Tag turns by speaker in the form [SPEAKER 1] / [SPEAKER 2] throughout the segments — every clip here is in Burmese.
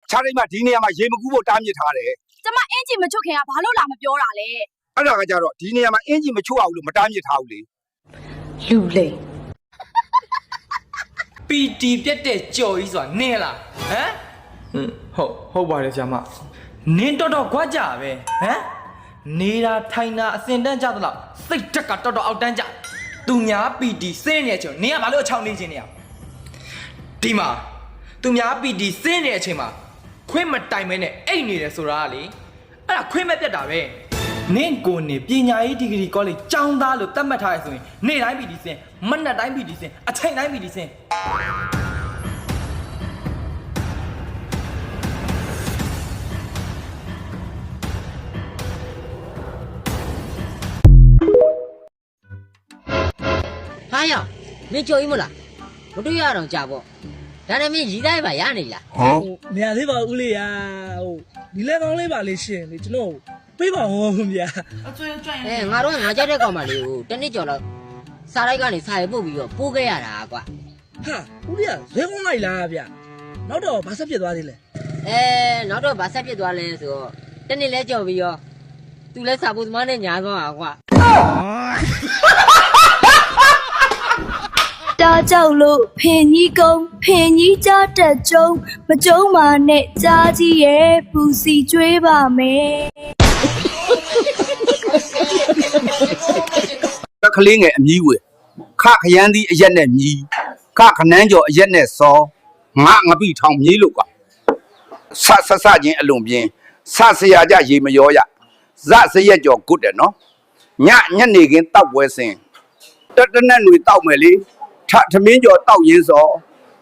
[SPEAKER 1] ခြားတိုင်းမှာဒီနေရာမှာရေမကူးဖို့တားမြစ်ထားတယ်
[SPEAKER 2] ကျမအင်ဂျင်မချွတ်ခင်ကဘာလို့လာမပြောတာလဲ
[SPEAKER 1] အဲ့ဒါကကြတော့ဒီနေရာမှာအင်ဂျင်မချွတ်အောင်လို့မတားမြစ်ထားဘူးလေ
[SPEAKER 2] လူလေ
[SPEAKER 3] ပီတီပြတ်တဲ့ကြော်ကြီးဆိုတာနင်းလားဟမ်
[SPEAKER 4] ဟုတ်ပါတယ်ဆရာမ
[SPEAKER 3] နင်းတော်ခွာကြပဲဟမ်နေတာထိုင်တာအစင်တန်းကြသလားစိတ်တက်ကတော်အောက်တန်းကြသူများပီတီစင်းနေတဲ့အချိန်နင်းကဘာလို့အချောင်းနေခြင်းနေရဒီမှာသူများပီတီစင်းနေတဲ့အချိန်မှာခွင့်မတိုင်မဲနဲ့အိတ်နေတယ်ဆိုတာကလေအဲ့ဒါခွင့်မပြတ်တာပဲနင့်ကိုနေပညာရေးဒီဂရီကောလိပ်ကျောင်းသားလို့သတ်မှတ်ထားရဆိုရင်နေ့တိုင်းပီတီစင်းမနက်တိုင်းပီတီစင်းအချိန်တိုင်းပီတီစင်း
[SPEAKER 5] ဟာယောမင်းကြိုကြီးမလားမတွေ့ရတော့ကြာပေါ့ဒါနဲ့မင်းရီးတိုင်းပါရနေလား
[SPEAKER 6] နေရာလေးပါဦးလေးရာဒီလက်ကောင်းလေးပါလေးရှင်လေကျွန်တော်ပေးပါဦးဗျာ
[SPEAKER 5] ငါတို့ငါကြက်တဲ့ကောင်မလေးကိုတနစ်ကျော်တော့စားလိုက်ကနေစားရပုတ်ပြီးတော့ပိုးခဲ့ရတာကွာ
[SPEAKER 6] ဟာဦးလေးကဇွဲကောင်းလိုက်လားဗျာနောက်တော့ဘာဆက်ဖြစ်သွားသေးလဲ
[SPEAKER 5] နောက်တော့ဘာဆက်ဖြစ်သွားလဲဆိုတော့တနစ်လဲကြော်ပြီးတော့သူလဲစားဖို့သမားနဲ့ညာသွားတာကွာ
[SPEAKER 2] တာကြောက်လို့ဖင်ကြီးကုန်းဖင်ကြီးကြတက်ကျုံမကျုံမာနဲ့ကြားကြီးရဲ့ပူစီကျွေးပါမယ်
[SPEAKER 1] ကလေးငယ်အမြီးဝေခခရမ်းသီးအရက်နဲ့မြီးခခနန်းကျော်အရက်နဲ့စောငပိထောင်မြီးလို့ကွာဆချင်းအလွန်ပြင်းဆရာကြရေမရောရစရက်ကျော်ဂုတ်တယ်နော်ညနေခင်းတောက်ပွဲစင်တနက်ຫນွေတောက်မယ်လေသမင်းကျော်တောက်ရင်းစော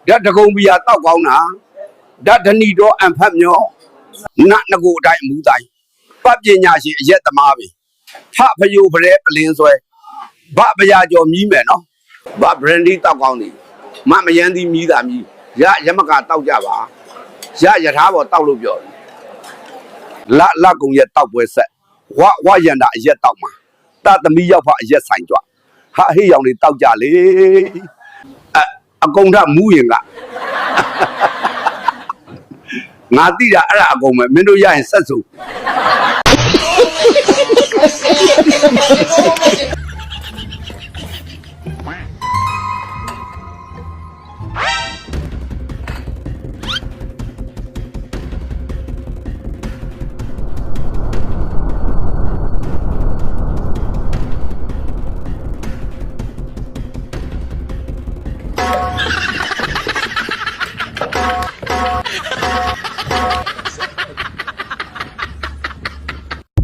[SPEAKER 1] ဓာတ်တကုံဘီယာတောက်ကောင်းတာဓာတ်ဒဏီတော်အံဖတ်မျောနကူအတိုင်းအမှုတိုင်းပညာရှင်အရက်သမားပဲဖယိုဖရဲပလင်းဆွဲဗပရာကျော်မြီးမယ်နော်ဗဘရန်ဒီတောက်ကောင်းတယ်မယန်းသီးမြီးတာမြီးရမကတောက်ကြပါရထားပေါ်တောက်လို့ပြောလကုံရက်တောက်ပွဲဆက်ဝရန်တာအရက်တောက်မှာတသမီးရောက်ဖအရက်ဆိုင်ကြွဟာဟေးရောင်တွေတောက်ကြလေအကုန်ထမူးရင်ကငါတိတာအဲ့ဒါအကုန်ပဲမင်းတို့ရရင်ဆက်စု